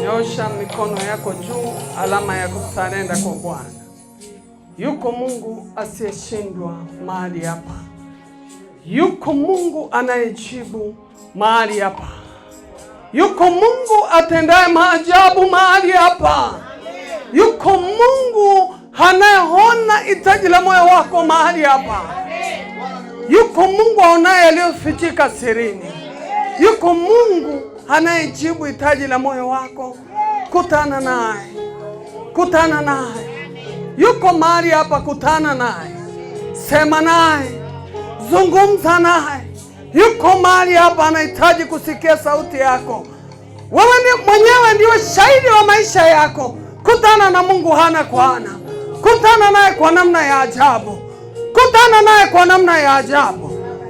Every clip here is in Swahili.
Nyosha mikono yako juu, alama ya kusarenda kwa Bwana. Yuko Mungu asiyeshindwa mahali hapa. Yuko Mungu anayejibu mahali hapa. Yuko Mungu atendaye maajabu mahali hapa. Yuko Mungu anayeona hitaji la moyo wako mahali hapa. Yuko Mungu aonaye yaliyofichika sirini. Yuko Mungu anayejibu hitaji la moyo wako. Kutana naye. Kutana naye. Yuko mahali hapa, kutana naye. Sema naye. Zungumza naye. Yuko mahali hapa, anahitaji kusikia sauti yako. Wewe mwenyewe ndiwe shahidi wa maisha yako. Kutana na Mungu ana kwa ana. Kutana naye kwa namna ya ajabu. Kutana naye kwa namna ya ajabu.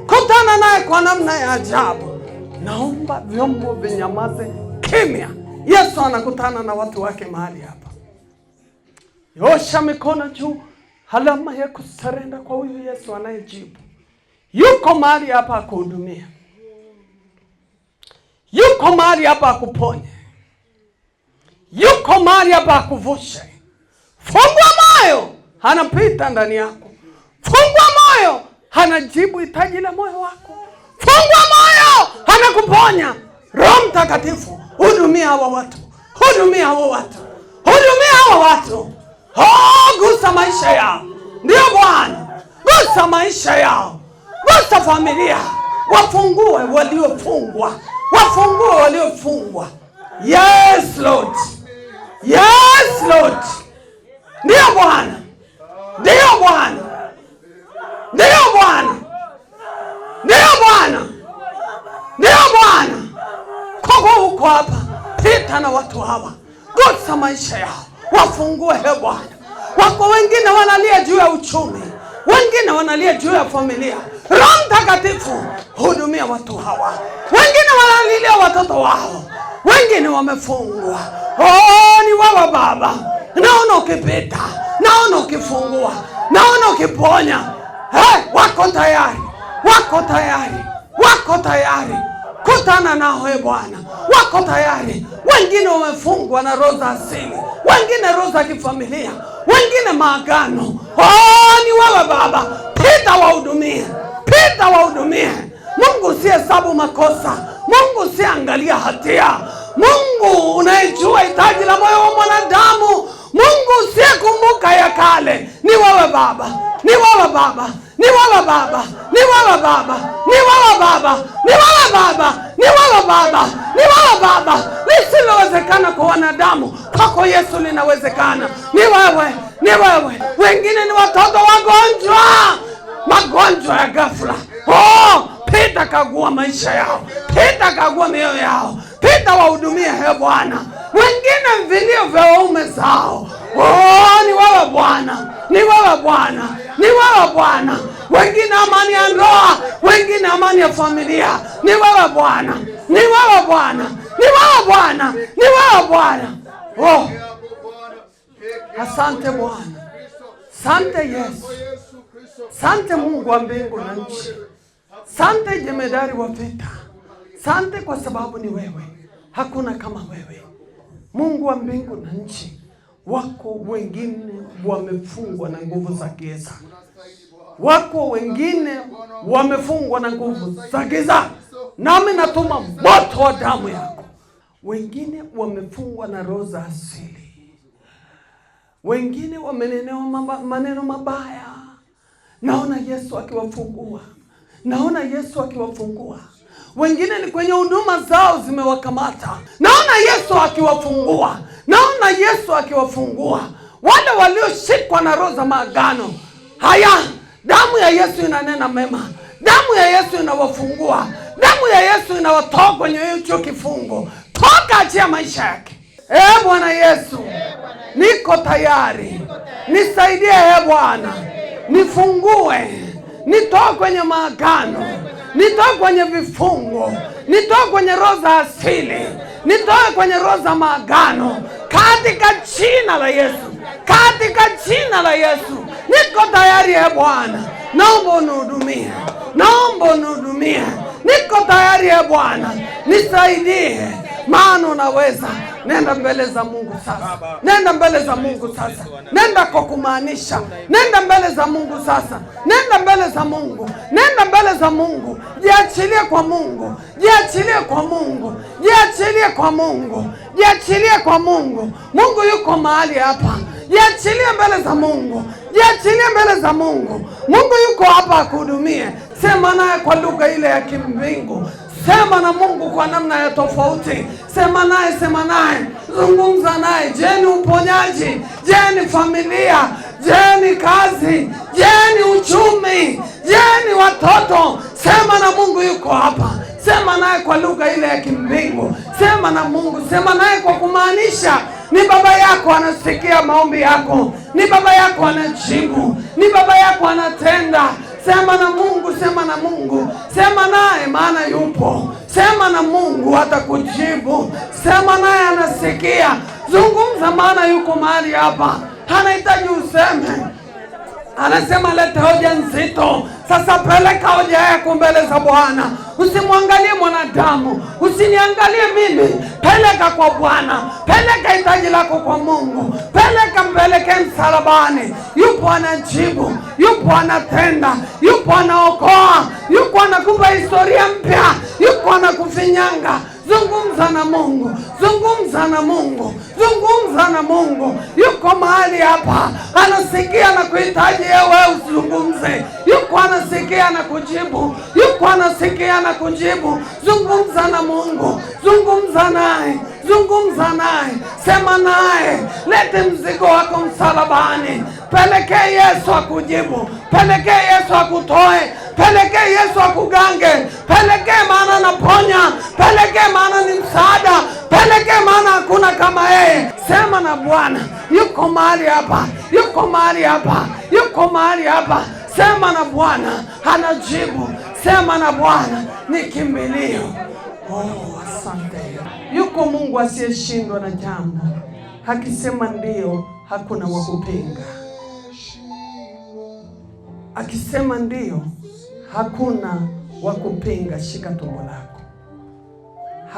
Kutana naye kwa namna ya ajabu. Naomba vyombo vinyamaze kimya. Yesu anakutana na watu wake mahali hapa. Nyosha mikono juu, alama ya kusarenda kwa huyu Yesu anayejibu. Yuko mahali hapa akuhudumia. Yuko mahali hapa akuponye. Yuko mahali hapa akuvushe. Fungua moyo, anapita ndani yako. Fungua moyo, anajibu hitaji la moyo wako. Fungua moyo, anakuponya. Roho Mtakatifu, hudumia hawa watu. Hudumia hawa watu. Hudumia hawa watu. Gusa maisha yao. Ndio Bwana. Gusa maisha yao. Gusa familia. Wafungue waliofungwa. Wafungue waliofungwa. Yes Lord. Yes Lord. Ndio Bwana. Ndio Bwana. Ndio Bwana. Ndio Bwana. Ndio Bwana. Koko uko hapa. Pita na watu hawa. Gusa maisha yao. Wafungue he Bwana. Wako wengine wanalia juu ya uchumi. Wengine wanalia juu ya familia. Roho Mtakatifu, hudumia watu hawa. Wengine wanalilia watoto wao. Wengine wamefungwa. Ni wewe Baba. Naona ukipita. Naona ukifungua. Naona ukiponya. Wako tayari. Wako tayari. Wako tayari. Kutana nao he Bwana. Wako tayari. Wengine wamefungwa na roho za asili. Wengine roho za kifamilia. Wengine maagano. Ni wewe Baba. Pita wahudumie. Pita wahudumie. Mungu si hesabu makosa. Mungu si angalia hatia. Mungu unayejua hitaji la moyo wa mwanadamu. Mungu si kumbuka ya kale. Ni wewe Baba. Ni wewe Baba. Ni wewe Baba. Ni wewe Baba. Ni wewe Baba. Ni wewe Baba. Ni wewe Baba. Ni wewe Baba. Lisilowezekana kwa wanadamu, kwako Yesu linawezekana. Ni wewe. Ni wewe. Wengine ni watoto wagonjwa. Magonjwa ya ghafla. Pita kagua maisha yao. Pita kagua mioyo yao. Pita wahudumie he Bwana. Wengine vilio vya waume zao. Ni wewe Bwana. Ni wewe Bwana. Ni wewe Bwana. Wengine amani ya ndoa. Wengine amani ya familia. Ni wewe Bwana. Ni wewe Bwana. Ni wewe Bwana. Ni wewe Bwana. Asante Bwana. Asante Yesu. Asante Mungu wa mbingu na nchi. Asante jemedari wa vita. Asante kwa sababu ni wewe. Hakuna kama wewe. Mungu wa mbingu na nchi. Wako wengine wamefungwa na nguvu za giza. Wako wengine wamefungwa na nguvu za giza. Nami natuma moto wa damu yako. Wengine wamefungwa na roho za asili. Wengine wamenenewa maneno mabaya. Naona Yesu akiwafungua. Naona Yesu akiwafungua. Wengine ni kwenye huduma zao zimewakamata. Naona Yesu akiwafungua. Naona Yesu akiwafungua. Wale walioshikwa na roho za maagano. Haya, damu ya Yesu inanena mema. Damu ya Yesu inawafungua. Damu ya Yesu inawatoa kwenye hicho kifungo. Toka, achia maisha yake. Bwana Yesu, niko tayari. Nisaidie Bwana. Nifungue. Nitoe kwenye maagano. Nitoe kwenye vifungo. Nitoe kwenye roho za asili. Nitoe kwenye roho za maagano. Katika jina la Yesu. Katika jina la Yesu. Niko tayari Bwana. Naomba unihudumie. Naomba unihudumie. Niko tayari Bwana. Nisaidie. Maana unaweza. Nenda mbele za Mungu sasa. Nenda mbele za Mungu sasa. Nenda kwa kumaanisha. Nenda mbele za Mungu sasa. Nenda mbele za Mungu. Nenda mbele za Mungu. Jiachilie kwa Mungu. Jiachilie kwa Mungu. Jiachilie kwa Mungu. Jiachilie kwa Mungu. Mungu yuko mahali hapa. Jiachilie mbele za Mungu. Jiachilie mbele za Mungu. Mungu yuko hapa akuhudumie. Sema naye kwa lugha ile ya kimbingu. Sema na Mungu kwa namna ya tofauti. Sema naye. Zungumza naye. Je, ni uponyaji? Je, ni familia? Je, ni kazi? Je, ni uchumi? Je, ni watoto? Sema na Mungu yuko hapa. Sema naye kwa lugha ile ya kimbingu. Sema na Mungu. Sema naye kwa kumaanisha. Ni baba yako anasikia maombi yako. Ni baba yako anajibu. Ni baba yako anatenda. Sema na Mungu, sema na Mungu. Sema naye maana yupo. Sema na Mungu atakujibu. Sema naye anasikia. Zungumza maana yuko mahali hapa. Anahitaji useme. Anasema leta hoja nzito. Sasa peleka hoja yako mbele za Bwana. Usimwangalie mwanadamu. Usiniangalie mimi. Peleka kwa Bwana. Peleka hitaji lako kwa Mungu. Mpeleke msalabani. Yupo anajibu. Yupo anatenda. Yupo anaokoa. Yupo anakupa historia mpya. Yupo anakufinyanga. Zungumza na Mungu. Zungumza na Mungu. Zungumza na Mungu. Yuko mahali hapa. Anasikia na kuhitaji wewe uzungumze. Yuko anasikia na kujibu. Yuko anasikia na kujibu. Zungumza na Mungu. Zungumza naye. Zungumza naye. Sema naye. Lete mzigo wako msalabani. Pelekee Yesu akujibu. Pelekee Yesu akutoe. Pelekee Yesu akugange. Pelekee maana anaponya. Pelekee maana ni msaada. Pelekee maana hakuna kama yeye. Sema na Bwana. Yuko mahali hapa. Yuko mahali hapa. Yuko mahali hapa. Sema na Bwana. Anajibu. Sema na Bwana. Ni kimbilio. Oh, asante. Yuko Mungu asiyeshindwa na jambo. Akisema ndio, hakuna wa kupinga. Akisema ndio, hakuna wa kupinga. Shika tumbo lako.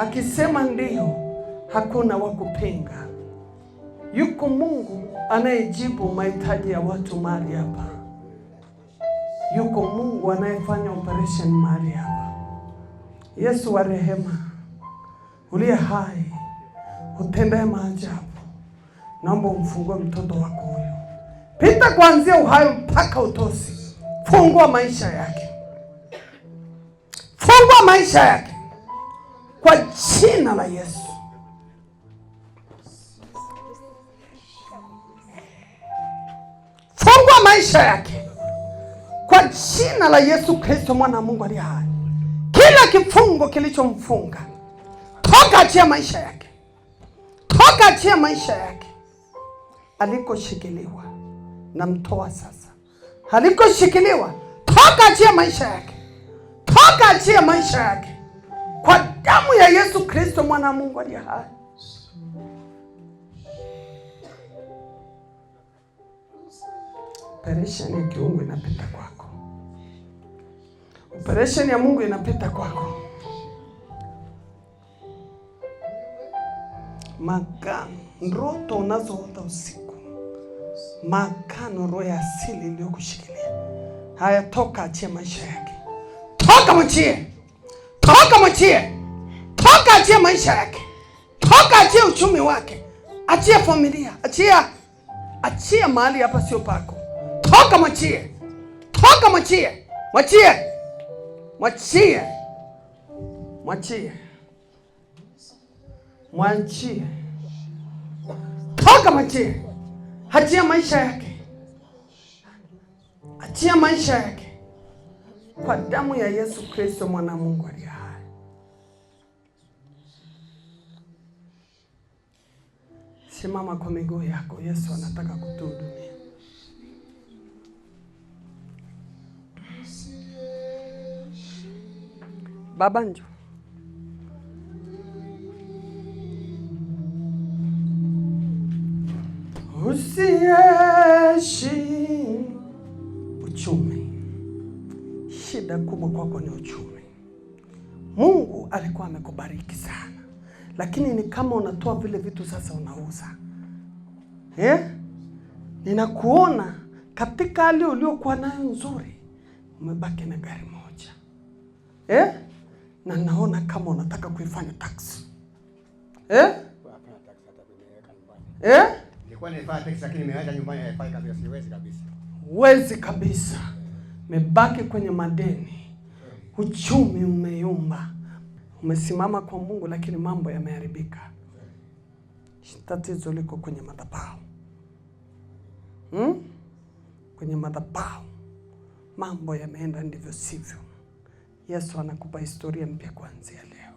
Akisema ndio, hakuna wa kupinga. Yuko Mungu anayejibu mahitaji ya watu mahali hapa. Yuko Mungu anayefanya operation mahali hapa. Yesu wa rehema, uliye hai, utendee maajabu. Naomba umfungue mtoto wako huyo. Pita kuanzia uhai mpaka utosi. Fungua maisha yake. Fungua maisha yake. Kwa jina la Yesu. Fungua maisha yake. Kwa jina la Yesu Kristo mwana wa Mungu aliye hai. Kila kifungo kilichomfunga, toka achia maisha yake. Toka achia maisha yake. Alikoshikiliwa na mtoa sasa. Alikoshikiliwa, toka achia maisha yake. Toka achia maisha yake. Kwa damu ya Yesu Kristo mwana wa Mungu aliye hai. Operation ya kiungu inapita kwako. Operation ya Mungu inapita kwako. Magano, ndoto unazoota usiku. Magano, roho ya asili iliyokushikilia. Haya, toka achia maisha yake. Toka mwachie. Toka mwachie. Toka achia maisha yake. Toka achia uchumi wake. Achia familia. Achia mahali hapa sio pako. Toka mwachie. Toka mwachie. Mwachie. Mwachie. Mwachie. Mwachie. Toka mwachie. Achia maisha yake. Achia maisha yake. Kwa damu ya Yesu Kristo mwana wa Mungu aliye hai. Simama kwa miguu yako. Yesu anataka kutuhudumia. Baba njoo. Usieshi uchumi. Shida kubwa kwako ni uchumi. Mungu alikuwa amekubariki sana, lakini ni kama unatoa vile vitu sasa unauza. Ninakuona katika hali uliokuwa nayo nzuri, umebaki na gari moja. Na naona kama unataka kuifanya taxi. Nilikuwa nifanya taxi lakini nimeacha nyumbani haifai kabisa, siwezi kabisa. Huwezi kabisa. Mebaki kwenye madeni. Uchumi umeyumba. Umesimama kwa Mungu lakini mambo yameharibika. Tatizo liko kwenye madhabahu. Kwenye madhabahu. Mambo yameenda ndivyo sivyo. Yesu anakupa historia mpya kuanzia leo.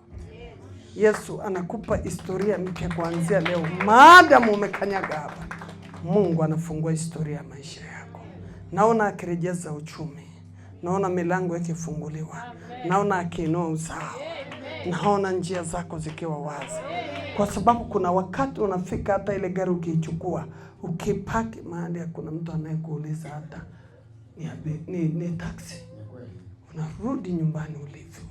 Yesu anakupa historia mpya kuanzia leo. Maadamu umekanyaga hapa, Mungu anafungua historia ya maisha yako. Naona akirejeza uchumi. Naona milango ikifunguliwa. Naona akiinua uzao. Naona njia zako zikiwa wazi. Kwa sababu kuna wakati unafika hata ile gari ukiichukua, ukipaki mahali kuna mtu anayekuuliza hata ni taxi. Unarudi nyumbani ulivyo.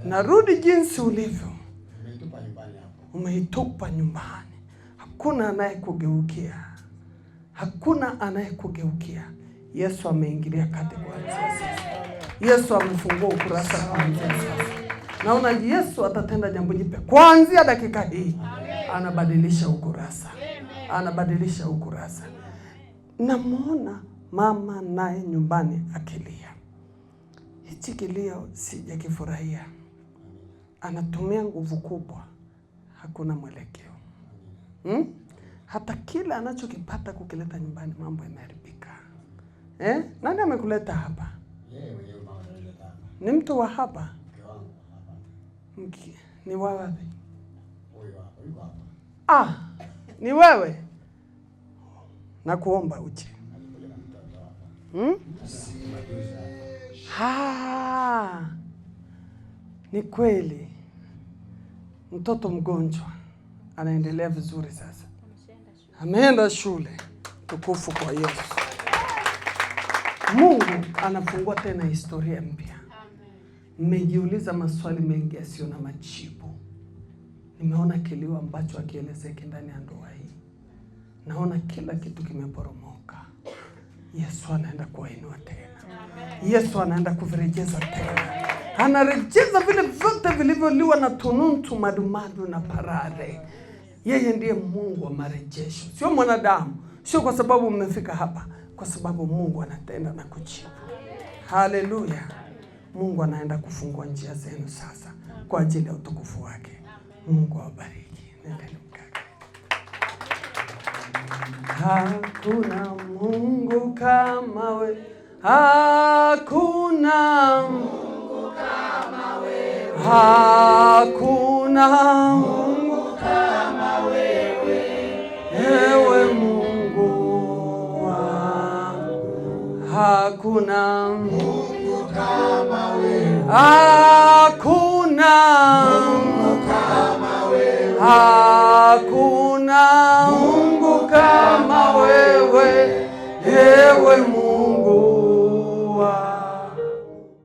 Unarudi jinsi ulivyo. Umeitupa nyumbani. Hakuna anayekugeukia. Hakuna anayekugeukia. Yesu ameingilia kati kuanzia sasa. Yesu amefungua ukurasa kuanzia sasa. Naona Yesu atatenda jambo jipya kuanzia dakika hii. Anabadilisha ukurasa. Anabadilisha ukurasa. Namuona mama naye nyumbani akilia. Hichi kilio sijakifurahia. Anatumia nguvu kubwa. Hakuna mwelekeo. Hata kila anachokipata kukileta nyumbani mambo yameharibika. Nani amekuleta hapa? Ni mtu wa hapa? Ni wapi? Ni wewe? Nakuomba uje. Ni kweli. Mtoto mgonjwa anaendelea vizuri sasa. Ameenda shule. Tukufu kwa Yesu. Mungu anafungua tena historia mpya. Mmejiuliza maswali mengi yasiyo na majibu. Nimeona kilio ambacho hakielezeki ndani ya ndoa hii. Naona kila kitu kimeporomoka. Yesu anaenda kuwainua tena. Yesu anaenda kuvirejeza tena. Anarejeza vile vyote vilivyoliwa na tununtu, madumadu na parare. Yeye ndiye Mungu wa marejesho. Sio mwanadamu. Sio kwa sababu mmefika hapa. Kwa sababu Mungu anatenda na kujibu. Haleluya. Mungu anaenda kufungua njia zenu sasa kwa ajili ya utukufu wake. Mungu awabariki. Nendeni mkaka. Hakuna Mungu kama wewe. Hakuna Mungu kama wewe. Hakuna Mungu kama wewe. Ewe Mungu wangu. Hakuna Mungu kama wewe. Hakuna Mungu kama wewe. Hakuna